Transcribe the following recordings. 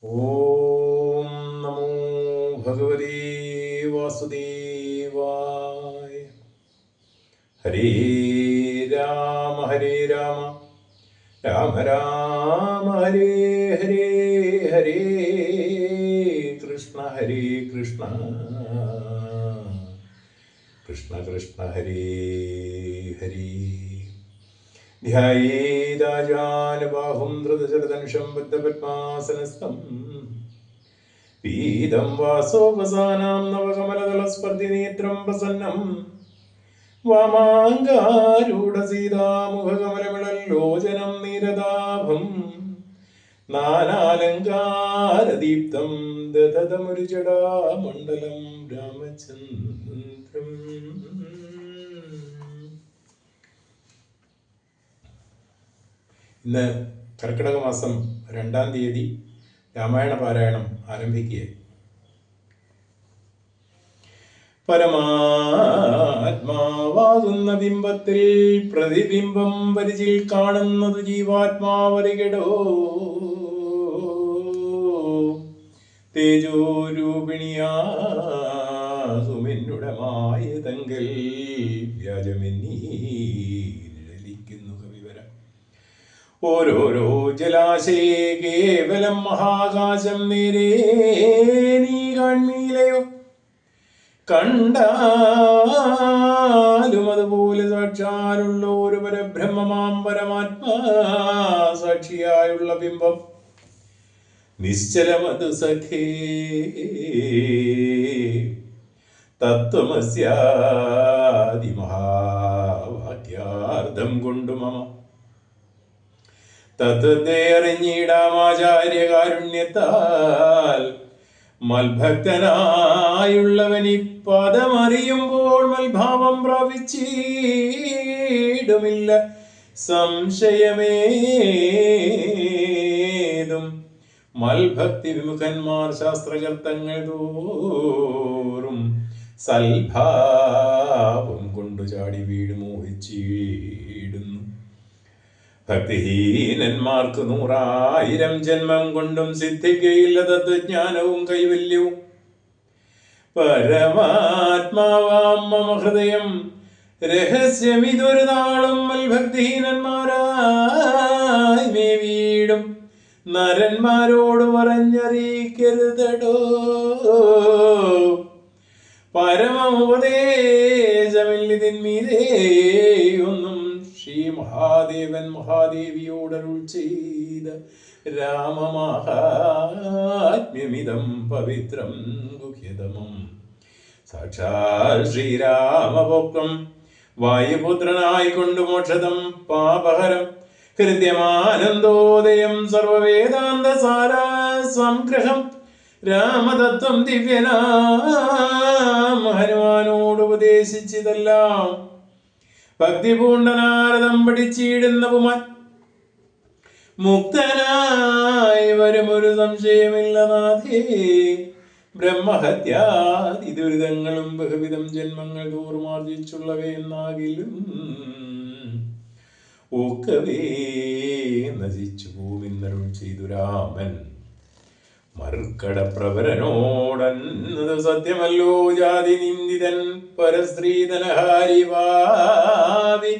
ഓം നമോ ഭഗവതേ വാസുദേവായ. ഹരേ രാമ രാമ രാമ ഹരേ ഹരേ, ഹരേ കൃഷ്ണ കൃഷ്ണ കൃഷ്ണ കൃഷ്ണ ഹരേ ഹരേ. ധ്യായേതാജാനുബാഹും ധൃതചരതനുഷം ബദ്ധപദ്മാസനസ്ഥം പീതം വാസോപസാനാം നവകമലദളസ്പർദ്ധിനേത്രം പ്രസന്നം വാമാങ്കാരൂഢസീതാമുഖകമലമിളല്ലോചനം നീരദാഭം നാനാലങ്കാരദീപ്തം ദധതമുരുജടാമണ്ഡലം രാമചന്ദ്രം. ഇന്ന് കർക്കിടക മാസം 2-ാം തീയതി രാമായണ പാരായണം ആരംഭിക്കുക. പരമാത്മാവാകുന്ന ബിംബത്തിൽ പ്രതിബിംബം പരിചിൽ കാണുന്നത് ജീവാത്മാവരികടോ. തേജോരൂപിണിയാസുമെന്നുടമായ വ്യാജമെന്നീ നിഴലിക്കുന്നു കവിവരം. ഓരോരോ ജലാശയേ കേവലം മഹാകാശം നേരേ നീ കാൺമീലയോ. കണ്ടാലും അതുപോലെ സാക്ഷാലുള്ള ഒരു പരബ്രഹ്മമാം പരമാത്മാ സാക്ഷിയായുള്ള ബിംബം നിശ്ചലമത് സഖേ. തത്വമസ്യാദി മഹാവാക്യാർത്ഥം കൊണ്ടു മമ തത്വത്തെ അറിഞ്ഞിടാമാചാര്യ കാരുണ്യത്താൽ. മൽഭക്തനായുള്ളവനി പദമറിയുമ്പോൾ മൽഭാവം പ്രാപിച്ചിടുമില്ല സംശയമേതും. മൽഭക്തി വിമുഖന്മാർ ശാസ്ത്രകർത്തങ്ങൾ തോറും സൽഭാവം കൊണ്ടു ചാടി വീട് മോഹിച്ചിടുന്നു. ഭക്തിഹീനന്മാർക്ക് 100,000 ജന്മം കൊണ്ടും സിദ്ധിക്കയില്ല തത്വജ്ഞാനവും കൈവല്യവും. പരമാത്മാവാം മമ ഹൃദയം രഹസ്യമിതൊരു നാളും മൽഭക്തിഹീനന്മാരായി മേ വീടും നരന്മാരോട് പറഞ്ഞറിയിക്കരുതടോ. പരമോപദേശമില്ലിതിന്മീതേ ഒന്നും ശ്രീ മഹാദേവൻ മഹാദേവിയോടരുൾ ചെയ്ത രാമമാഹാത്മ്യമിതം പവിത്രം ഗുഹ്യതമം. സാക്ഷാൽ ശ്രീരാമഭോക്തം വായുപുത്രനായിക്കൊണ്ടു മോക്ഷതം പാപഹരം ഹൃദ്യമാനന്ദോദയം സർവവേദാന്ത സാരാ സംഗ്രഹം. രാമതത്വം ദിവ്യനാം ഹനുമാനോട് ഉപദേശിച്ചതെല്ലാം ഭക്തിപൂണ്ടനാരദം പഠിച്ചിടുന്ന പുമാൻ മുക്തനായി വരുമൊരു സംശയമില്ല നാഥേ. ബ്രഹ്മഹത്യാദി ദുരിതങ്ങളും ബഹുവിധം ജന്മങ്ങൾ തോറുമാർജിച്ചുള്ളവയെന്നാകിലും ഒക്കവേ നശിച്ചു പോവിന്നരുൾ ചെയ്തു രാമൻ. മർക്കടപ്രവരനോടന്നത് സത്യമല്ലോ ജാതി നിന്ദിതൻ പരസ്ത്രീധനഹാരിവാദി.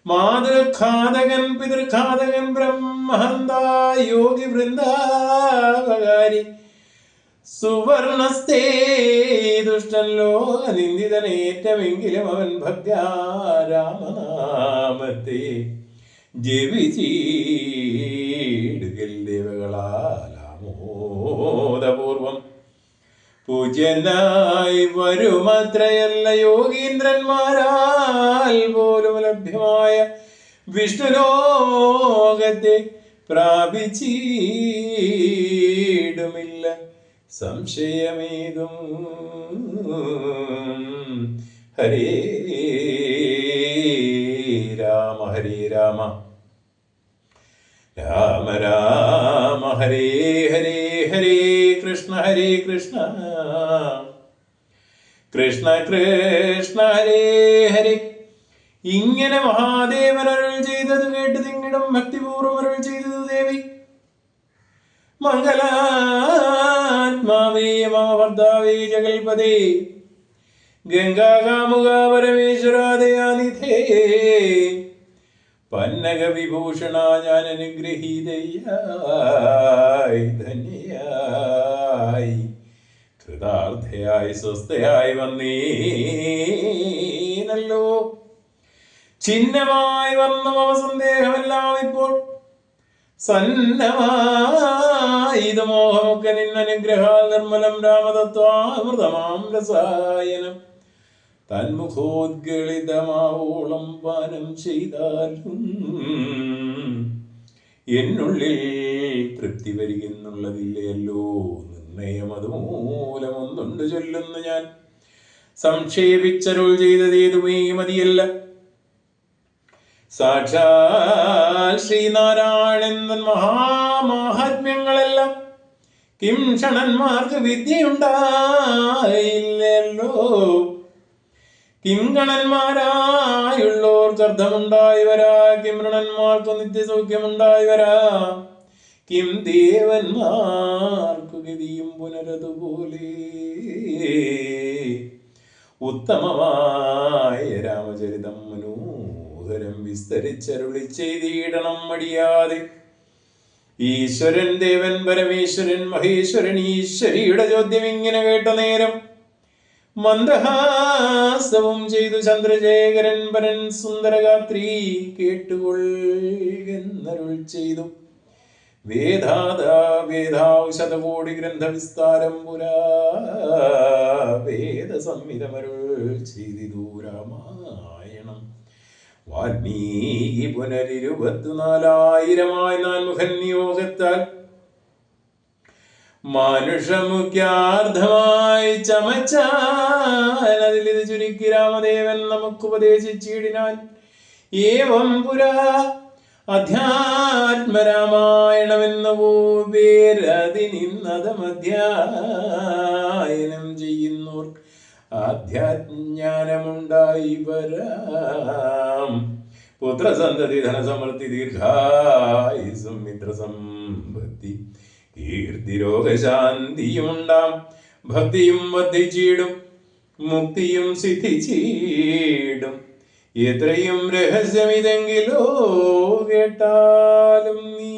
മാതൃഘാതകൻ പിതൃഘാതകൻ ബ്രഹ്മഹന്ത യോഗി വൃന്ദാവകാരി. സുവർണസ്തേ ദുഷ്ടൻ ലോക നിന്ദിതനേറ്റമെങ്കിലും അവൻ ഭക്ത്യാ രാമനാമത്തെ ജപിച്ചിടുകൽ ദേവകളാലാമോദപൂർവം. പൂജ്യനായി വരുമത്രയല്ല യോഗീന്ദ്രന്മാരാൽ പോലും ലഭ്യമായ വിഷ്ണുലോകത്തെ പ്രാപിച്ചിടുമില്ല സംശയമേതും. ഹരേ രാമ ഹരേ രാമ രാമ രാമ ഹരേ ഹരേ, ഹരേ കൃഷ്ണ കൃഷ്ണ കൃഷ്ണ കൃഷ്ണ ഹരേ ഹരേ. ഇങ്ങനെ മഹാദേവൻ അരുൾ ചെയ്തത് കേട്ട് തിങ്ങിടും ഭക്തിപൂർവ്വം അരുൾ ചെയ്തത് ദേവി. മംഗളാത്മാവേ മമ ഭർത്താവേ ജഗൽപദേ ഗംഗാകാമുക പരമേശ്വരാദയാനിധേ പന്നക വിഭൂഷണ ഞാൻ അനുഗ്രഹീതയായി ധന്യയായി കൃതാർത്ഥയായി സ്വസ്ഥയായി വന്നീനല്ലോ. ചിഹ്നമായി വന്ന മമ സന്ദേഹമെല്ലാം ഇപ്പോൾ സന്നമായിത് മോഹമൊക്കെ നിന്നനുഗ്രഹാൽ നിർമ്മലം രാമതത്വാമൃതമാം രസായനം തന്മുഖോദ്ഗളിതമാവോളം പാനം ചെയ്താലും എന്നുള്ളിൽ തൃപ്തി വരികെന്നുള്ളതില്ലല്ലോ. നിർണയം അതുമൂലമൊന്നുണ്ട് ചൊല്ലുന്നു ഞാൻ. സംക്ഷേപിച്ചരുൾ ചെയ്തതേതുമേ മതിയല്ല. സാക്ഷാൽ ശ്രീനാരായണൻ മഹാമാഹാത്മ്യങ്ങളെല്ലാം കിം ക്ഷണന്മാർക്ക് വിദ്യയുണ്ടായില്ലല്ലോ. കിംഗണന്മാരായുള്ളോർക്ക് അർത്ഥമുണ്ടായി വരാ, കിം ഋണന്മാർക്ക് നിത്യസൗഖ്യമുണ്ടായി വരാ, കിം ദേവന്മാർക്കു ഗതിയും പുനരതുപോലെ. ഉത്തമമായ രാമചരിതം മനോഹരം വിസ്തരിച്ചരുളി ചെയ്തിടണം മടിയാതെ. ഈശ്വരൻ ദേവൻ പരമേശ്വരൻ മഹേശ്വരൻ ഈശ്വരിയുടെ ചോദ്യം ഇങ്ങനെ കേട്ട നേരം മന്ദഹാസവും ചെയ്തു ചന്ദ്രശേഖരൻ പരൻ സുന്ദരഗാത്രി കേട്ടുകൊള്ളെന്നരുൾ ചെയ്തു. വേദാൗശതകോടി ഗ്രന്ഥവിസ്താരം പുരാ വേദ സംഹിതമരുൾ ചെയ്തിതു രാമായണം. വാൽമീകി പുനരിരുപത്തിനാലായിരമായി നാൻമുഖൻ നിയോഗത്താൽ മാനുഷമുഖ്യാർത്ഥമായി ചമച്ചാൻ അതിലിത് ചുരുക്കി രാമദേവൻ നമുക്കുപദേശിച്ചിടിനാൻ. ഏവം പുരാ അധ്യാത്മരാമായണമെന്ന പേരതിനിന്നതമധ്യായനം ചെയ്യുന്നോർ ആധ്യാത്മജ്ഞാനമുണ്ടായി വരാം. പുത്രസന്തതി ധനസമൃദ്ധി ദീർഘായുസ്സും മിത്രസമ്പത്തി കീർത്തിരോഗശാന്തിയുമുണ്ടാം. ഭക്തിയും വർദ്ധിച്ചിടും മുക്തിയും സിദ്ധിച്ചിടും. എത്രയും രഹസ്യമിതെങ്കിലോ കേട്ടാലും നീ